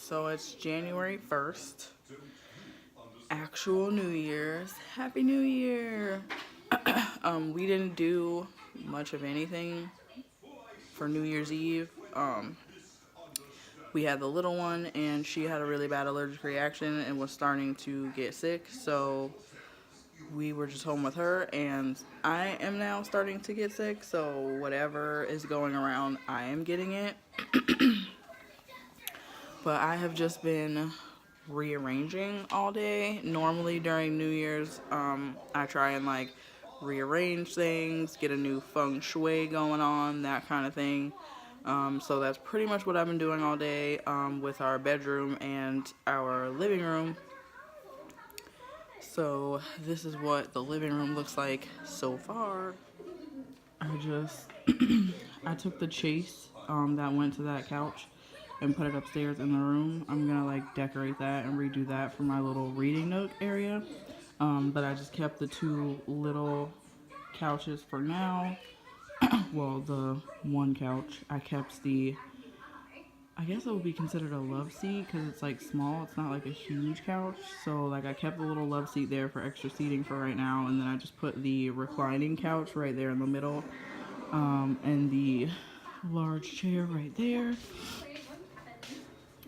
So it's January 1st. Actual New Year's. Happy New Year! We didn't do much of anything for New Year's Eve. We had the little one, and she had a really bad allergic reaction and was starting to get sick. So we were just home with her, and I am now starting to get sick. So whatever is going around, I am getting it. But I have just been rearranging all day. Normally during New Year's, I try and like rearrange things, get a new feng shui going on, that kind of thing. So that's pretty much what I've been doing all day with our bedroom and our living room. So this is what the living room looks like so far. I took the chase that went to that couch and put it upstairs in the room. I'm gonna like decorate that and redo that for my little reading nook area. But I just kept the two little couches for now. Well, the one couch. I kept I guess it would be considered a love seat because it's like small. It's not like a huge couch. So like I kept the little love seat there for extra seating for right now. And then I just put the reclining couch right there in the middle. And the large chair right there.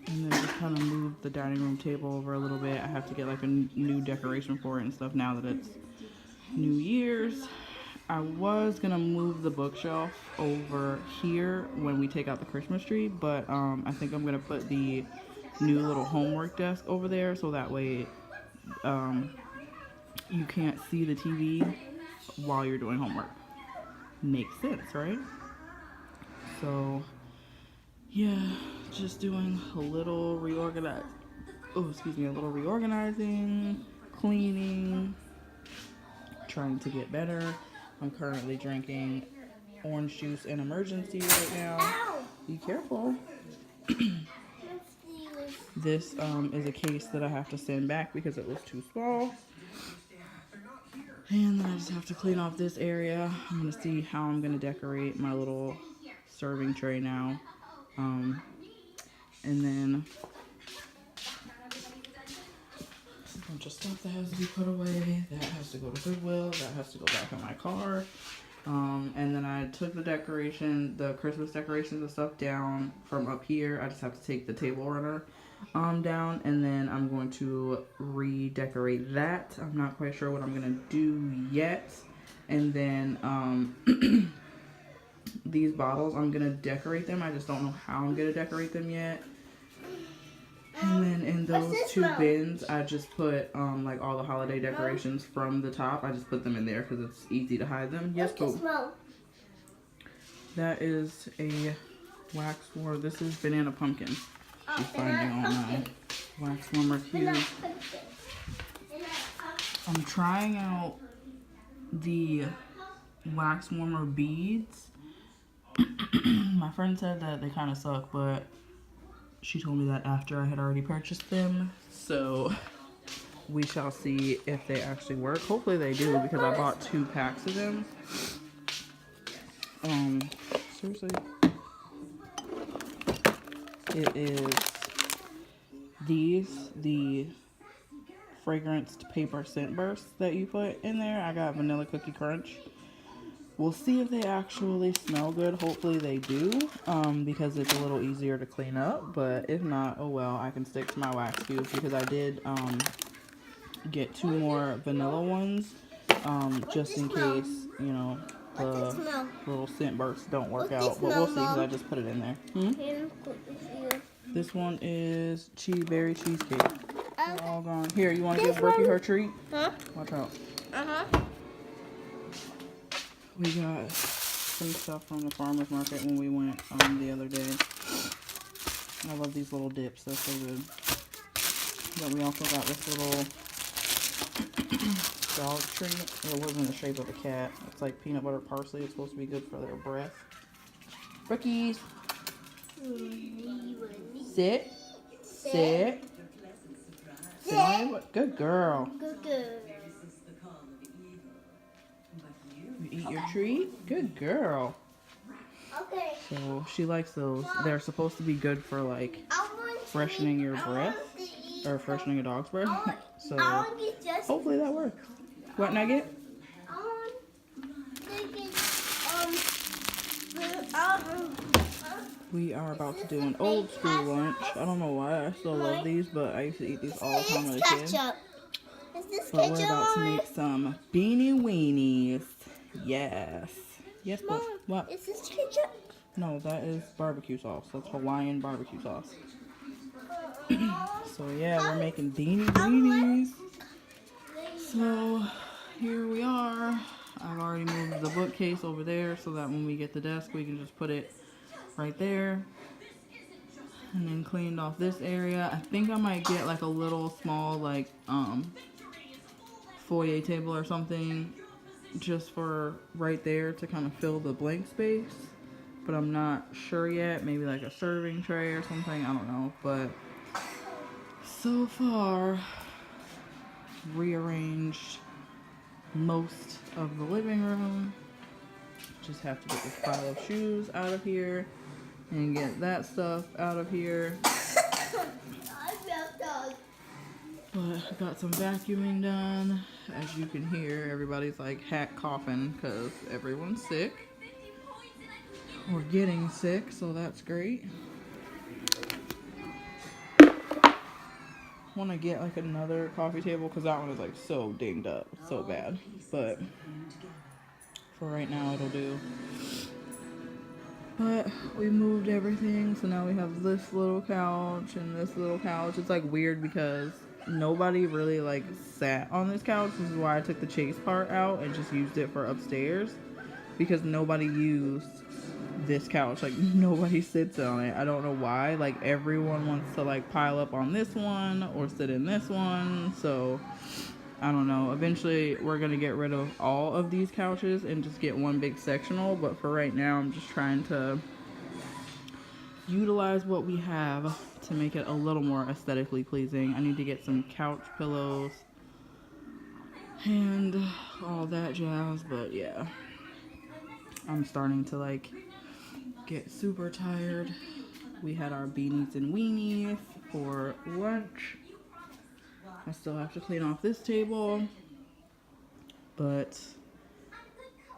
And then just kind of move the dining room table over a little bit. I have to get like a new decoration for it and stuff now that it's New Year's. I was going to move the bookshelf over here when we take out the Christmas tree, but I think I'm going to put the new little homework desk over there so that way you can't see the TV while you're doing homework. Makes sense, right? So yeah, just doing a little reorganizing, cleaning, trying to get better. I'm currently drinking orange juice in emergency right now. Ow! Be careful. This is a case that I have to send back because it was too small. And then I just have to clean off this area. I'm going to see how I'm going to decorate my little serving tray now. And then a bunch of stuff that has to be put away. That has to go to Goodwill. That has to go back in my car. And then I took the Christmas decorations and stuff down from up here. I just have to take the table runner down, and then I'm going to redecorate that. I'm not quite sure what I'm going to do yet. And then these bottles, I'm going to decorate them. I just don't know how I'm going to decorate them yet. And then in those two bins, I just put like all the holiday decorations from the top. I just put them in there because it's easy to hide them. Yes, Boo. That is a wax warmer. This is banana pumpkin. She's finding all my wax warmers here. I'm trying out the wax warmer beads. My friend said that they kind of suck, but she told me that after I had already purchased them. So we shall see if they actually work. Hopefully they do because I bought 2 packs of them. Seriously. It is the fragranced paper scent bursts that you put in there. I got vanilla cookie crunch. We'll see if they actually smell good. Hopefully they do, because it's a little easier to clean up. But if not, oh well, I can stick to my wax cubes because I did get 2 more vanilla ones, just in case, you know, the little scent bursts don't work out. But we'll see because I just put it in there. This one is berry cheesecake. They're all gone. Here, you want to give Brookie her treat? Huh? Watch out. We got some stuff from the farmer's market when we went the other day. I love these little dips. They're so good. But we also got this little dog treat. It was in the shape of a cat. It's like peanut butter parsley. It's supposed to be good for their breath. Rookies. Sit. Sit. Sit on it. Good girl. Good girl. You eat your treat? Good girl. Okay. So she likes those. They're supposed to be good for like freshening your breath, or freshening a dog's breath. So hopefully that works. What, Nugget? We are about to do an old school lunch. I don't know why I still love these, but I used to eat these all the time as a kid. But we're about to make some beanie weenies. Yes. Yes, but what? Is this ketchup? No, that is barbecue sauce. That's Hawaiian barbecue sauce. So yeah, we're making beanie weenies. So here we are. I've already moved the bookcase over there so that when we get the desk, we can just put it right there. And then cleaned off this area. I think I might get like a little small like foyer table or something just for right there to kind of fill the blank space. But I'm not sure yet. Maybe like a serving tray or something. I don't know. But so far, rearranged most of the living room. Just have to get this pile of shoes out of here and get that stuff out of here. But I got some vacuuming done. As you can hear, everybody's like hack coughing because everyone's sick or getting sick, so that's great. Want to get like another coffee table because that one is like so dinged up, so bad. But for right now, it'll do. But we moved everything, so now we have this little couch and this little couch. It's like weird because nobody really like sat on this couch. This is why I took the chase part out and just used it for upstairs, because nobody used this couch. Like nobody sits on it. I don't know why. Like everyone wants to like pile up on this one or sit in this one. So I don't know. Eventually we're gonna get rid of all of these couches and just get one big sectional, but for right now I'm just trying to utilize what we have to make it a little more aesthetically pleasing. I need to get some couch pillows and all that jazz, but yeah, I'm starting to like get super tired. We had our beanies and weenies for lunch. I still have to clean off this table, but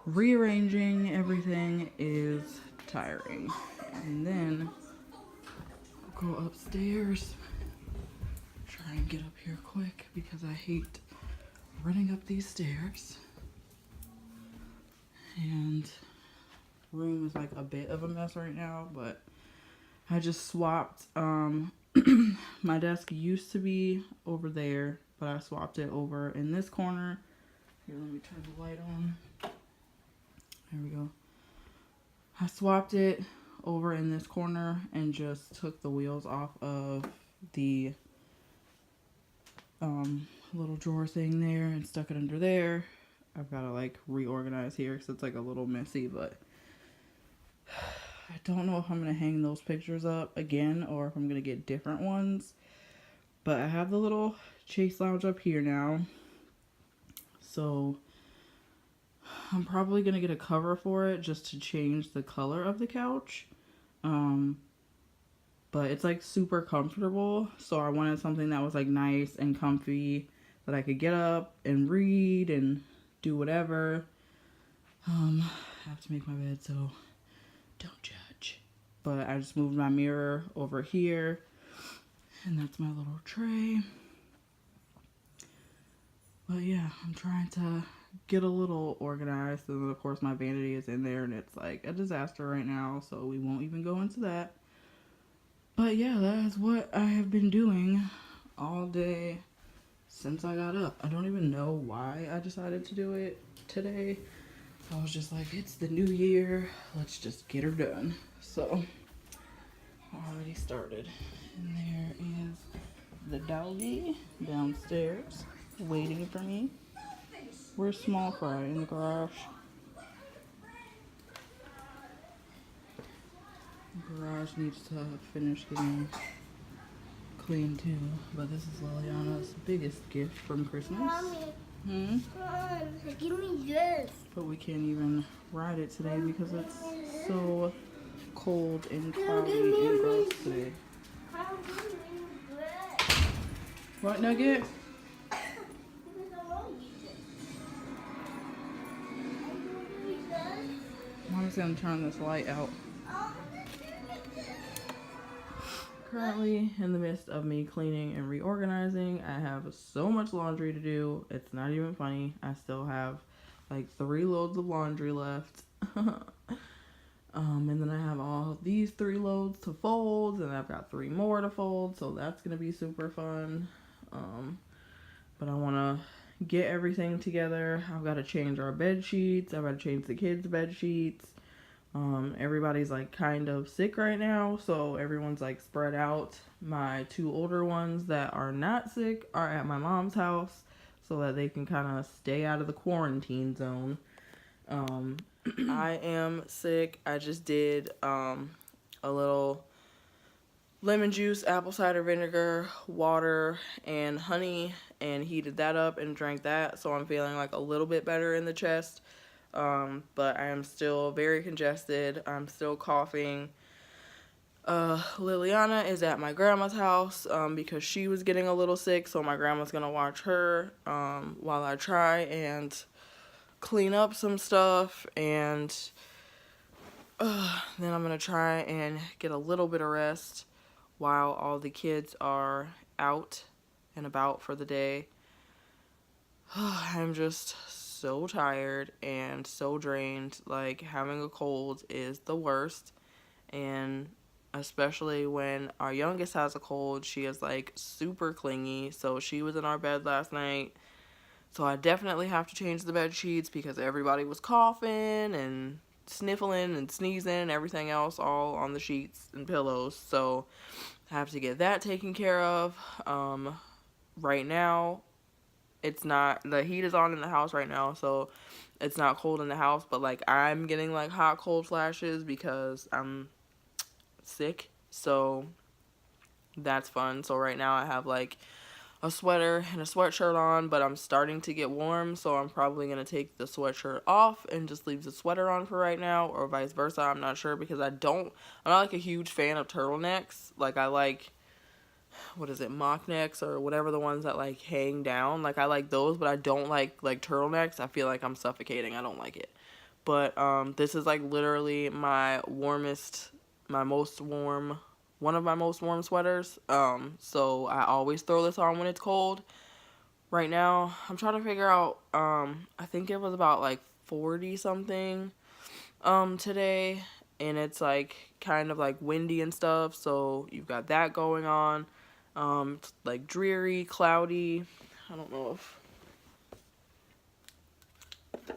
rearranging everything is tiring. And then I'll go upstairs, try and get up here quick because I hate running up these stairs. And room is like a bit of a mess right now, but I just swapped my desk used to be over there, but I swapped it over in this corner. Here, let me turn the light on. There we go. I swapped it over in this corner and just took the wheels off of the little drawer thing there and stuck it under there. I've got to like reorganize here because it's like a little messy, but I don't know if I'm going to hang those pictures up again or if I'm going to get different ones. But I have the little Chase Lounge up here now. So I'm probably going to get a cover for it just to change the color of the couch. But it's like super comfortable. So I wanted something that was like nice and comfy that I could get up and read and do whatever. I have to make my bed, so don't judge. But I just moved my mirror over here, and that's my little tray. But yeah, I'm trying to get a little organized, and then of course my vanity is in there and it's like a disaster right now, so we won't even go into that. But yeah, that is what I have been doing all day since I got up. I don't even know why I decided to do it today. I was just like, it's the new year, let's just get her done. So already started. And there is the doggy downstairs waiting for me. Where's Small Fry? In the garage. The garage needs to finish getting clean too. But this is Liliana's biggest gift from Christmas. Mommy, give me this. But we can't even ride it today because it's so cold and cloudy and gross today. What, Nugget? Mom's gonna turn this light out. Currently in the midst of me cleaning and reorganizing. I have so much laundry to do. It's not even funny. I still have like 3 loads of laundry left. And then I have all these 3 loads to fold, and I've got 3 more to fold, so that's gonna be super fun. But I want to get everything together. I've got to change our bed sheets. I've got to change the kids' bed sheets. Everybody's like kind of sick right now, so everyone's like spread out. My 2 older ones that are not sick are at my mom's house so that they can kind of stay out of the quarantine zone. I am sick. I just did a little lemon juice, apple cider vinegar, water, and honey, and heated that up and drank that, so I'm feeling like a little bit better in the chest. But I am still very congested. I'm still coughing. Liliana is at my grandma's house because she was getting a little sick, so my grandma's gonna watch her while I try and clean up some stuff, and then I'm gonna try and get a little bit of rest while all the kids are out and about for the day. I'm just so tired and so drained. Like, having a cold is the worst, and especially when our youngest has a cold, she is like super clingy. So she was in our bed last night, so I definitely have to change the bed sheets because everybody was coughing and sniffling and sneezing and everything else all on the sheets and pillows. So I have to get that taken care of. Right now, it's not, the heat is on in the house right now, so it's not cold in the house, but like I'm getting like hot cold flashes because I'm sick, so that's fun. So right now I have like a sweater and a sweatshirt on, but I'm starting to get warm, so I'm probably going to take the sweatshirt off and just leave the sweater on for right now, or vice versa. I'm not sure, because I'm not like a huge fan of turtlenecks. Like, I like, what is it, mock necks or whatever, the ones that like hang down. Like, I like those, but I don't like turtlenecks. I feel like I'm suffocating. I don't like it. But this is like literally my most warm one of my most warm sweaters. So I always throw this on when it's cold. Right now, I'm trying to figure out, I think it was about like 40 something today, and it's like kind of like windy and stuff, so you've got that going on. It's like dreary, cloudy. I don't know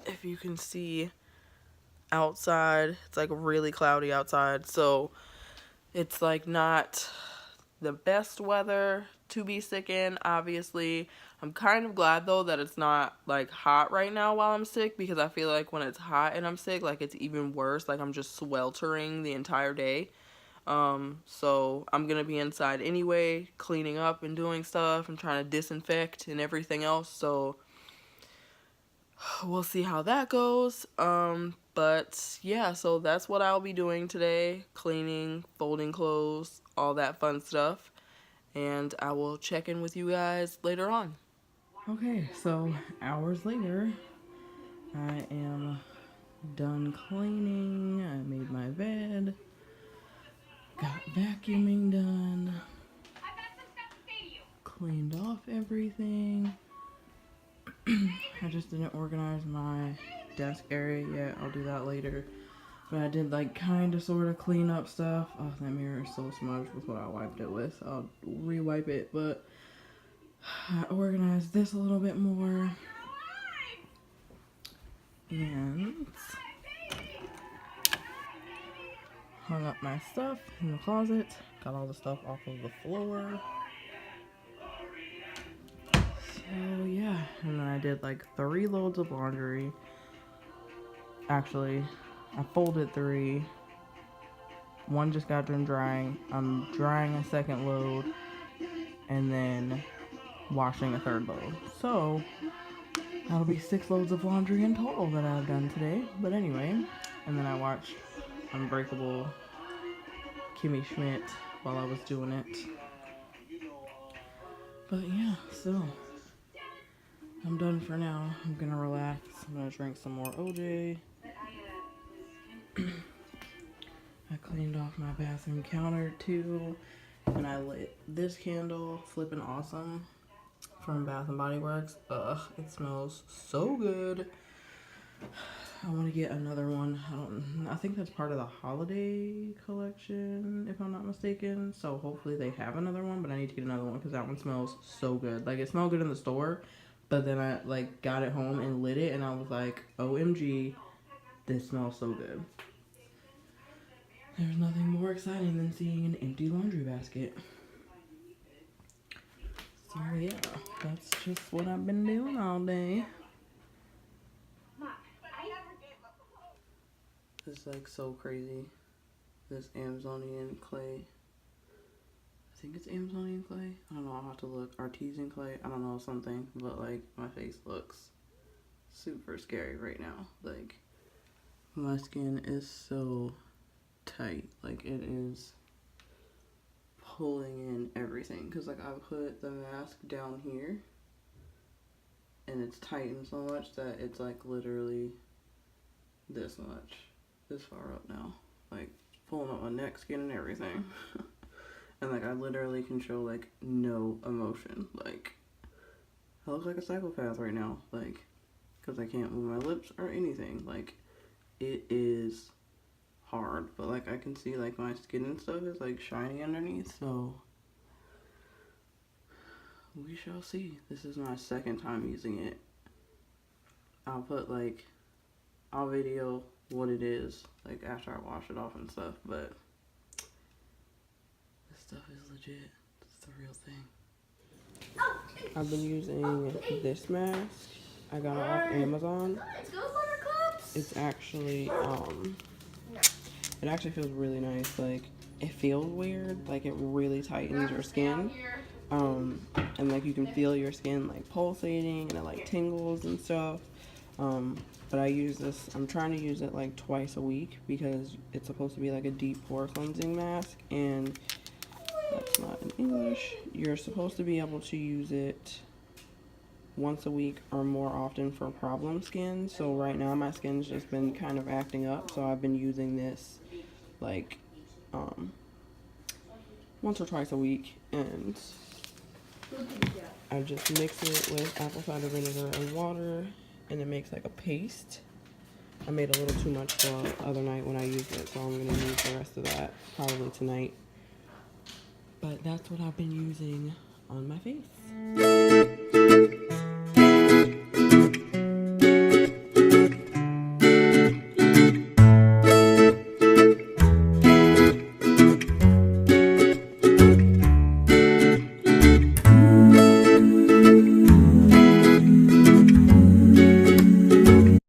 if you can see outside. It's like really cloudy outside, so it's like not the best weather to be sick in, obviously. I'm kind of glad though that it's not like hot right now while I'm sick, because I feel like when it's hot and I'm sick, like it's even worse. Like, I'm just sweltering the entire day. So I'm gonna be inside anyway, cleaning up and doing stuff and trying to disinfect and everything else, so we'll see how that goes. But yeah, so that's what I'll be doing today: cleaning, folding clothes, all that fun stuff. And I will check in with you guys later on. Okay, so hours later, I am done cleaning. I made my bed, got vacuuming done, cleaned off everything. I just didn't organize my desk area yet. I'll do that later. But I did like kind of sort of clean up stuff. Oh, that mirror is so smudged with what I wiped it with. I'll re-wipe it, but I organized this a little bit more. And hung up my stuff in the closet. Got all the stuff off of the floor. So yeah, and then I did like 3 loads of laundry. Actually, I folded 3. 1 just got done drying. I'm drying a 2nd load, and then washing a 3rd load. So that'll be 6 loads of laundry in total that I've done today. But anyway, and then I watched Unbreakable Kimmy Schmidt while I was doing it. But yeah, so I'm done for now. I'm gonna relax. I'm gonna drink some more OJ. I cleaned off my bathroom counter too, and I lit this candle, Flippin' Awesome, from Bath and Body Works. Ugh, it smells so good. I want to get another one. I think that's part of the holiday collection, if I'm not mistaken. So hopefully they have another one, but I need to get another one because that one smells so good. Like, it smelled good in the store, but then I like got it home and lit it, and I was like, OMG, this smells so good. There's nothing more exciting than seeing an empty laundry basket. So yeah, that's just what I've been doing all day. This is like so crazy. This Amazonian clay. I think it's Amazonian clay. I don't know, I'll have to look. Artesian clay, I don't know, something. But like, my face looks super scary right now. Like, my skin is so tight. Like, it is pulling in everything. Cause like, I put the mask down here, and it's tightened so much that it's like literally this much. This far up now, like pulling up my neck skin and everything. And like, I literally can show like no emotion. Like, I look like a psychopath right now, like, because I can't move my lips or anything. Like, it is hard, but like, I can see like my skin and stuff is like shiny underneath, so we shall see. This is my second time using it. I'll video what it is like after I wash it off and stuff, but this stuff is legit. It's the real thing. I've been using this mask. I got it off Amazon. It's actually it actually feels really nice. Like, it feels weird, like it really tightens your skin, and like you can feel your skin like pulsating, and it like tingles and stuff. But I use this, I'm trying to use it like twice a week because it's supposed to be like a deep pore cleansing mask, and that's not in English. You're supposed to be able to use it once a week or more often for problem skin. So right now my skin's just been kind of acting up, so I've been using this like once or twice a week, and I just mix it with apple cider vinegar and water, and it makes like a paste. I made a little too much the other night when I used it, so I'm going to use the rest of that probably tonight. But that's what I've been using on my face.